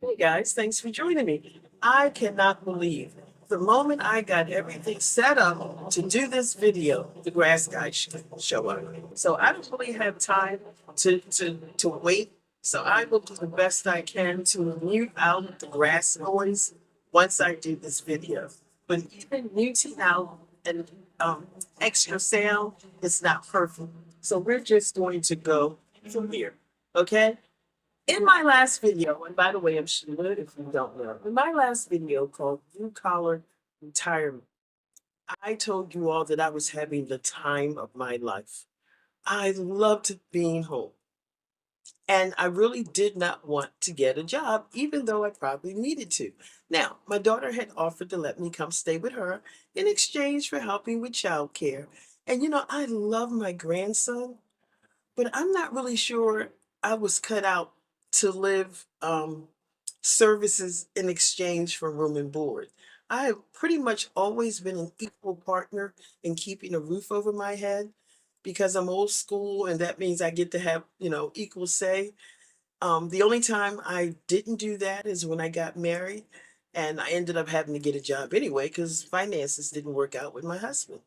Hey guys, thanks for joining me. I cannot believe the moment I got everything set up to do this video, the grass guy show up. So I don't really have time to wait. So I will do the best I can to mute out the grass noise once I do this video. But even muting out an extra sound is not perfect. So we're just going to go from here. Okay? In my last video, and by the way, I'm Sheila, if you don't know, in my last video called Blue Collar Retirement, I told you all that I was having the time of my life. I loved being home. And I really did not want to get a job, even though I probably needed to. Now, my daughter had offered to let me come stay with her in exchange for helping with childcare. And I love my grandson, but I'm not really sure I was cut out to live services in exchange for room and board. I have pretty much always been an equal partner in keeping a roof over my head because I'm old school and that means I get to have, equal say. The only time I didn't do that is when I got married and I ended up having to get a job anyway because finances didn't work out with my husband.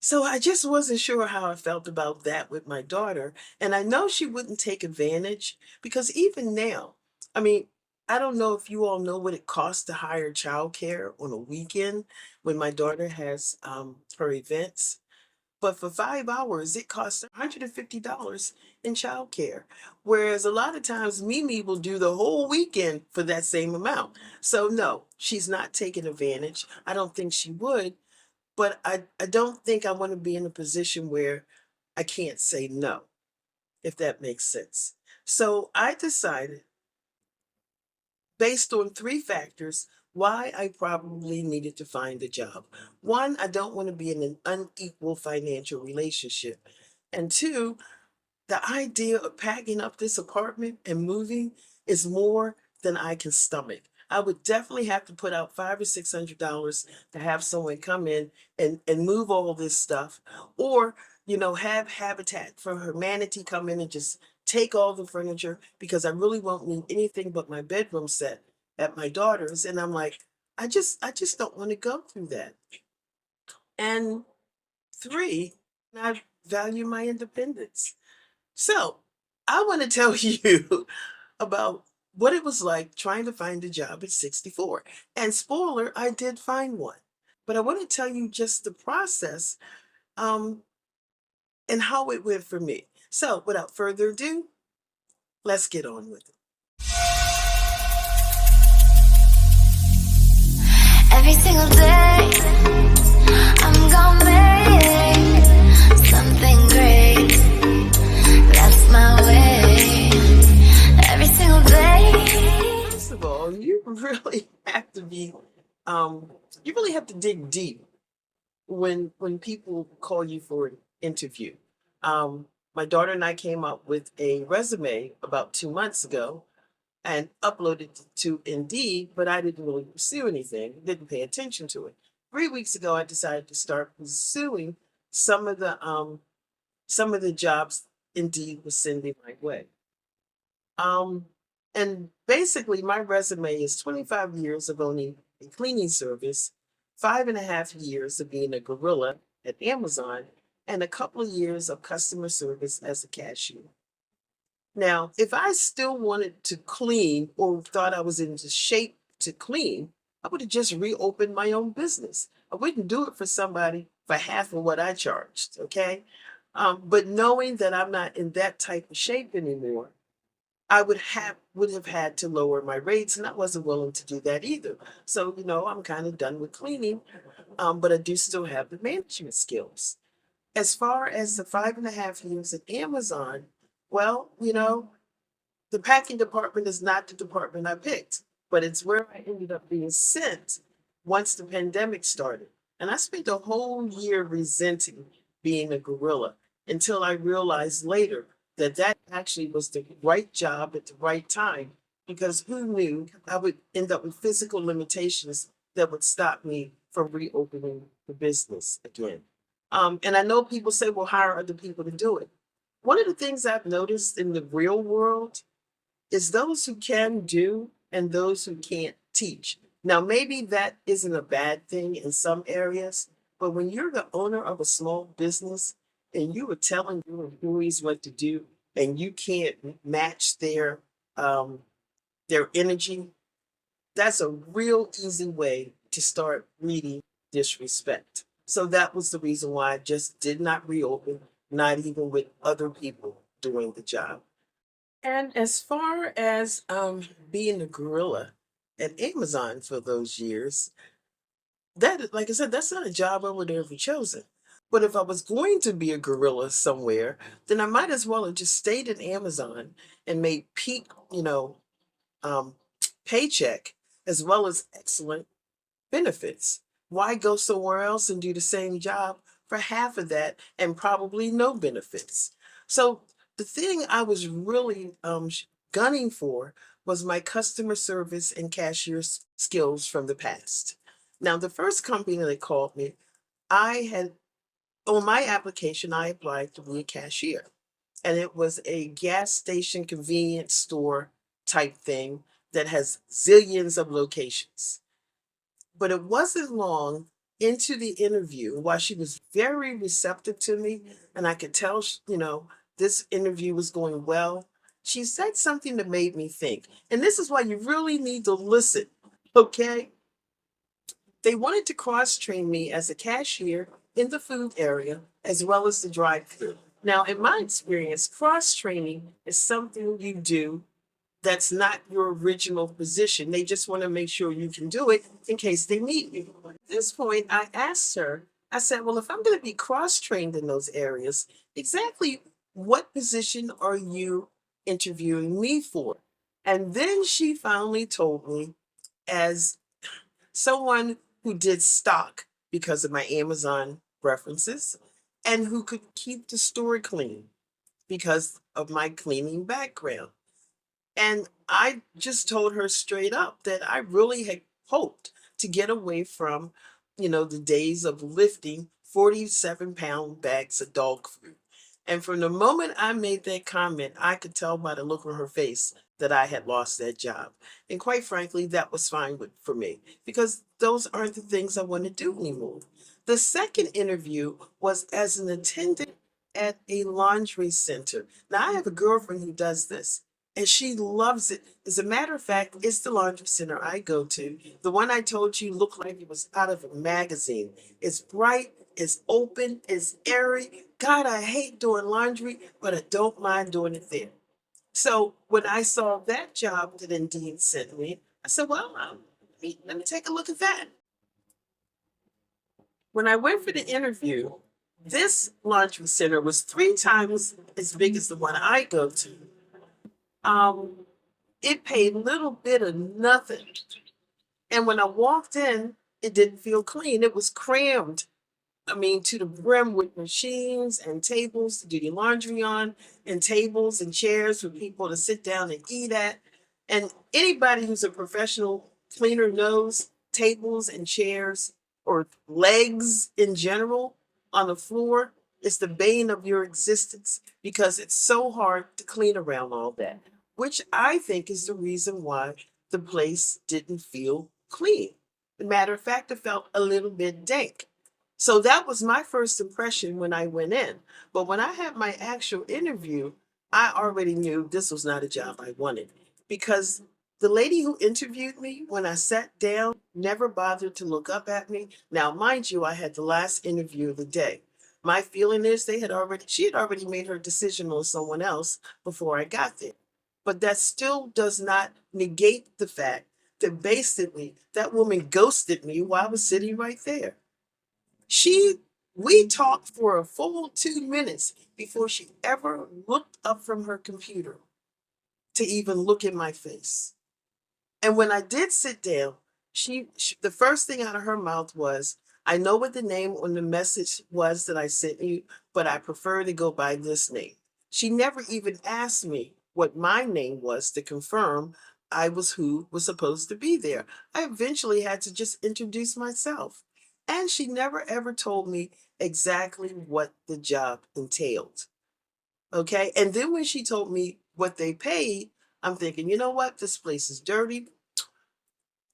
So I just wasn't sure how I felt about that with my daughter. And I know she wouldn't take advantage because even now, I mean, I don't know if you all know what it costs to hire childcare on a weekend when my daughter has her events. But for 5 hours, it costs $150 in childcare. Whereas a lot of times Mimi will do the whole weekend for that same amount. So no, she's not taking advantage. I don't think she would, but I don't think I want to be in a position where I can't say no, if that makes sense. So I decided, based on three factors, why I probably needed to find a job. One, I don't want to be in an unequal financial relationship. And two, the idea of packing up this apartment and moving is more than I can stomach. I would definitely have to put out $500 or $600 to have someone come in and move all this stuff, or have Habitat for Humanity come in and just take all the furniture because I really won't need anything but my bedroom set at my daughter's. And I'm like, I just don't want to go through that. And three, I value my independence. So I want to tell you about what it was like trying to find a job at 64. And spoiler, I did find one. But I want to tell you just the process um, and how it went for me. So without further ado, let's get on with it. Every single day, I'm gonna make something great. That's my way. Every single day. First of all, you really have to you really have to dig deep when people call you for an interview. My daughter and I came up with a resume about 2 months ago and uploaded it to Indeed, but I didn't really pursue anything, didn't pay attention to it. 3 weeks ago, I decided to start pursuing some of the jobs Indeed was sending my way. Um, and basically, my resume is 25 years of owning a cleaning service, 5.5 years of being a gorilla at Amazon, and a couple of years of customer service as a cashier. Now, if I still wanted to clean or thought I was in the shape to clean, I would have just reopened my own business. I wouldn't do it for somebody for half of what I charged, okay? But knowing that I'm not in that type of shape anymore, I would have had to lower my rates, and I wasn't willing to do that either. So, I'm kind of done with cleaning, but I do still have the management skills. As far as the 5.5 years at Amazon, well, the packing department is not the department I picked, but it's where I ended up being sent once the pandemic started. And I spent a whole year resenting being a gorilla until I realized later that that actually was the right job at the right time because who knew I would end up with physical limitations that would stop me from reopening the business again. And I know people say, well, hire other people to do it. One of the things I've noticed in the real world is those who can do and those who can't teach. Now, maybe that isn't a bad thing in some areas, but when you're the owner of a small business and you are telling your employees what to do and you can't match um, their energy, that's a real easy way to start reading disrespect. So that was the reason why I just did not reopen, not even with other people doing the job. And as far as being a gorilla at Amazon for those years, that, like I said, that's not a job I would have ever chosen. But if I was going to be a gorilla somewhere, then I might as well have just stayed at Amazon and made peak, um, paycheck as well as excellent benefits. Why go somewhere else and do the same job for half of that and probably no benefits? So the thing I was really gunning for was my customer service and cashier skills from the past. Now, the first company that called me, I had on my application, I applied to be a cashier, and it was a gas station convenience store type thing that has zillions of locations. But it wasn't long into the interview, while she was very receptive to me, and I could tell, this interview was going well. She said something that made me think. And this is why you really need to listen, okay? They wanted to cross train me as a cashier in the food area as well as the drive through. Now, in my experience, cross training is something you do that's not your original position. They just want to make sure you can do it in case they need you. At this point, I asked her, I said, well, if I'm going to be cross trained in those areas, exactly what position are you interviewing me for? And then she finally told me, as someone who did stock because of my Amazon references and who could keep the store clean because of my cleaning background. And I just told her straight up that I really had hoped to get away from, the days of lifting 47-pound bags of dog food. And from the moment I made that comment, I could tell by the look on her face that I had lost that job. And quite frankly, that was fine for me because those aren't the things I want to do anymore. The second interview was as an attendant at a laundry center. Now, I have a girlfriend who does this and she loves it. As a matter of fact, it's the laundry center I go to. The one I told you looked like it was out of a magazine. It's bright, it's open, it's airy. God, I hate doing laundry, but I don't mind doing it there. So when I saw that job that Indeed sent me, I said, well, let me take a look at that. When I went for the interview, this laundry center was 3 times as big as the one I go to. Um, it paid little bit of nothing. And when I walked in, it didn't feel clean. It was crammed, to the brim with machines and tables to do your laundry on, and tables and chairs for people to sit down and eat at. And anybody who's a professional cleaner knows tables and chairs or legs in general on the floor is the bane of your existence because it's so hard to clean around all that, which I think is the reason why the place didn't feel clean. As a matter of fact, it felt a little bit dank. So that was my first impression when I went in. But when I had my actual interview, I already knew this was not a job I wanted because the lady who interviewed me, when I sat down, never bothered to look up at me. Now, mind you, I had the last interview of the day. My feeling is she had already made her decision on someone else before I got there. But that still does not negate the fact that basically that woman ghosted me while I was sitting right there. We talked for a full 2 minutes before she ever looked up from her computer to even look in my face. And when I did sit down, the first thing out of her mouth was, I know what the name on the message was that I sent you, but I prefer to go by this name. She never even asked me what my name was to confirm I was who was supposed to be there. I eventually had to just introduce myself. And she never ever told me exactly what the job entailed. Okay. And then when she told me what they paid, I'm thinking, you know what? This place is dirty.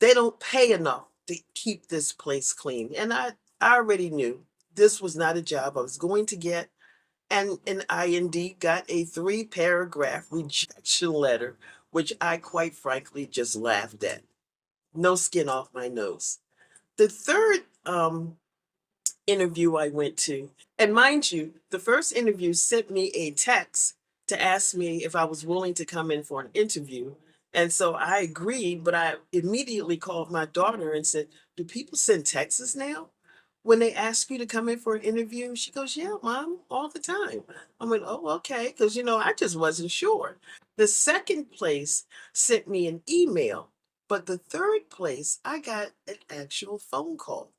they don't pay enough to keep this place clean. And I already knew this was not a job I was going to get. And I indeed got a 3-paragraph rejection letter, which I quite frankly just laughed at. No skin off my nose. The third interview I went to, and mind you, the first interview sent me a text to ask me if I was willing to come in for an interview. And so I agreed, but I immediately called my daughter and said, "Do people send texts now when they ask you to come in for an interview?" She goes, "Yeah, mom, all the time." I went, "Oh, okay." Because, I just wasn't sure. The second place sent me an email, but the third place, I got an actual phone call,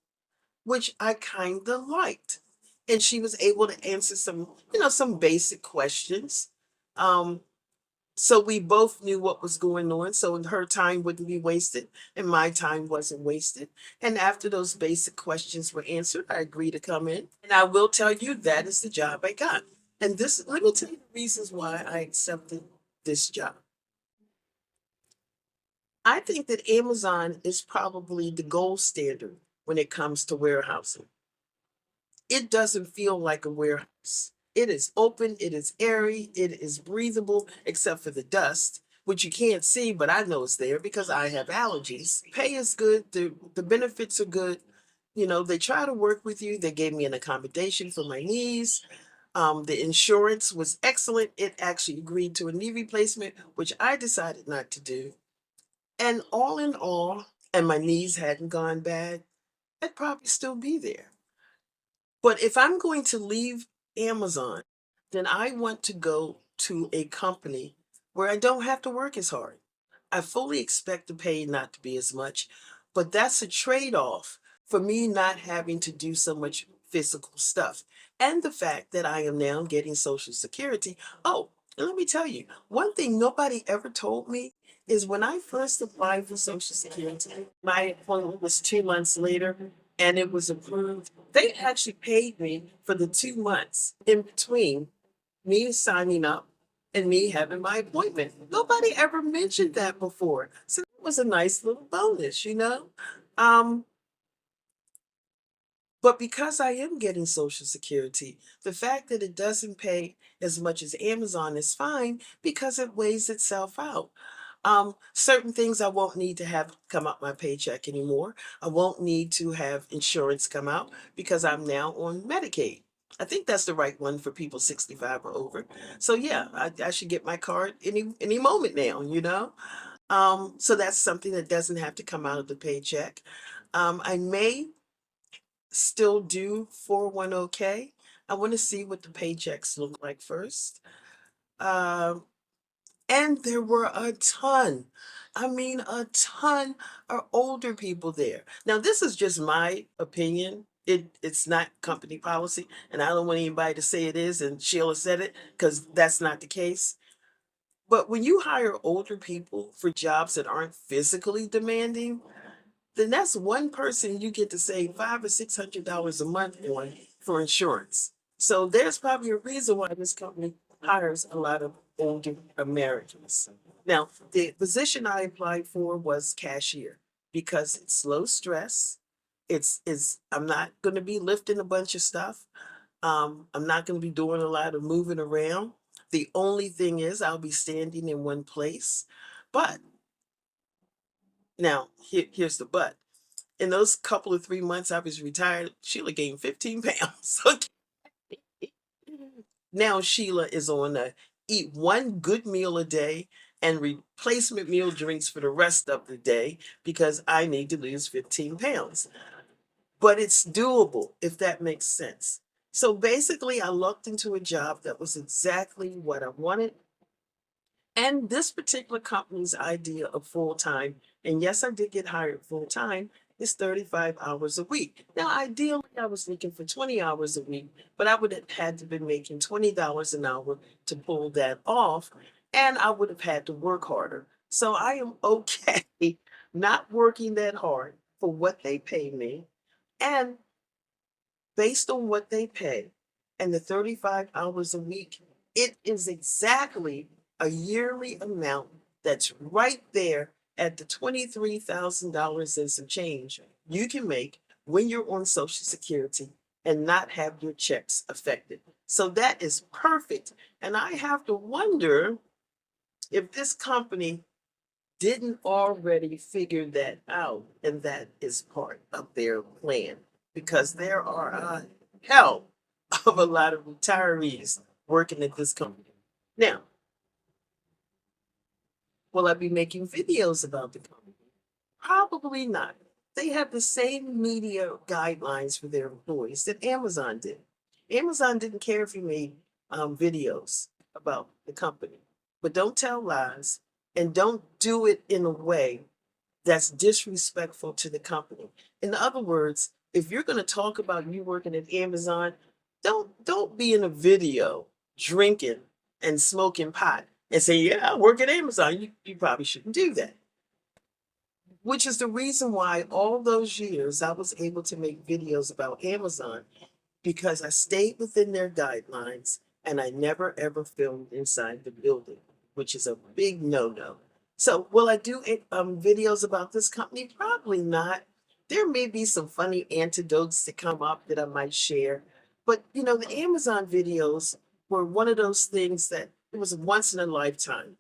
which I kind of liked. And she was able to answer some basic questions. Um, so we both knew what was going on. So her time wouldn't be wasted and my time wasn't wasted. And after those basic questions were answered, I agreed to come in. And I will tell you that is the job I got. And let me tell you the reasons why I accepted this job. I think that Amazon is probably the gold standard when it comes to warehousing. It doesn't feel like a warehouse. It is open, it is airy, it is breathable, except for the dust, which you can't see, but I know it's there because I have allergies. Pay is good, the benefits are good. They try to work with you. They gave me an accommodation for my knees. The insurance was excellent. It actually agreed to a knee replacement, which I decided not to do. And all in all, and my knees hadn't gone bad, I'd probably still be there. But if I'm going to leave Amazon, then I want to go to a company where I don't have to work as hard. I fully expect the pay not to be as much, but that's a trade-off for me not having to do so much physical stuff. And the fact that I am now getting Social Security. Oh, and let me tell you, one thing nobody ever told me is when I first applied for Social Security, my appointment was 2 months later and it was approved. They actually paid me for the 2 months in between me signing up and me having my appointment. Nobody ever mentioned that before. So that was a nice little bonus. Um, but because I am getting Social Security, the fact that it doesn't pay as much as Amazon is fine because it weighs itself out. Certain things I won't need to have come out my paycheck anymore. I won't need to have insurance come out because I'm now on Medicaid. I think that's the right one for people 65 or over. So yeah, I should get my card any moment now. So that's something that doesn't have to come out of the paycheck. I may still do 401k. I want to see what the paychecks look like first. Um, and there were a ton, I mean, a ton of older people there. Now, this is just my opinion. It's not company policy, and I don't want anybody to say it is, and Sheila said it, because that's not the case. But when you hire older people for jobs that aren't physically demanding, then that's one person you get to save $500 or $600 a month on for insurance. So there's probably a reason why this company hires a lot of older Americans. Now, the position I applied for was cashier because it's low stress. It's I'm not going to be lifting a bunch of stuff. I'm not going to be doing a lot of moving around. The only thing is I'll be standing in one place. But now here's the but. In those couple of 3 months I was retired, Sheila gained 15 pounds. Now Sheila is on a eat one good meal a day and replacement meal drinks for the rest of the day because I need to lose 15 pounds. But it's doable, if that makes sense. So basically, I lucked into a job that was exactly what I wanted. And this particular company's idea of full time, and yes, I did get hired full time, is 35 hours a week. Now, ideally, I was looking for 20 hours a week, but I would have had to been making $20 an hour to pull that off, and I would have had to work harder. So I am okay not working that hard for what they pay me. And based on what they pay and the 35 hours a week, it is exactly a yearly amount that's right there at the $23,000 and some change you can make when you're on Social Security and not have your checks affected. So that is perfect. And I have to wonder if this company didn't already figure that out, and that is part of their plan, because there are a hell of a lot of retirees working at this company. Now, will I be making videos about the company? Probably not. They have the same media guidelines for their employees that Amazon did. Amazon didn't care if you made videos about the company, but don't tell lies and don't do it in a way that's disrespectful to the company. In other words, if you're going to talk about you working at Amazon, don't be in a video drinking and smoking pot and say, "Yeah, I work at Amazon." You probably shouldn't do that. Which is the reason why all those years I was able to make videos about Amazon, because I stayed within their guidelines and I never ever filmed inside the building, which is a big no-no. So will I do videos about this company? Probably not. There may be some funny anecdotes that come up that I might share, but you know, the Amazon videos were one of those things that it was once in a lifetime.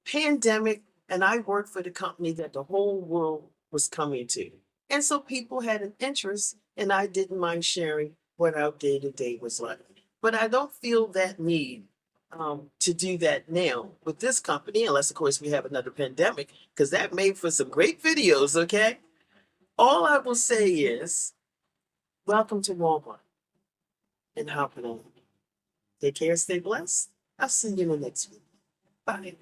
Pandemic, and I worked for the company that the whole world was coming to. And so people had an interest, and I didn't mind sharing what our day to day was like. But I don't feel that need to do that now with this company, unless, of course, we have another pandemic, because that made for some great videos, okay? All I will say is, welcome to Walmart and hop on. Take care, stay blessed. I'll see you in the next one. Bye.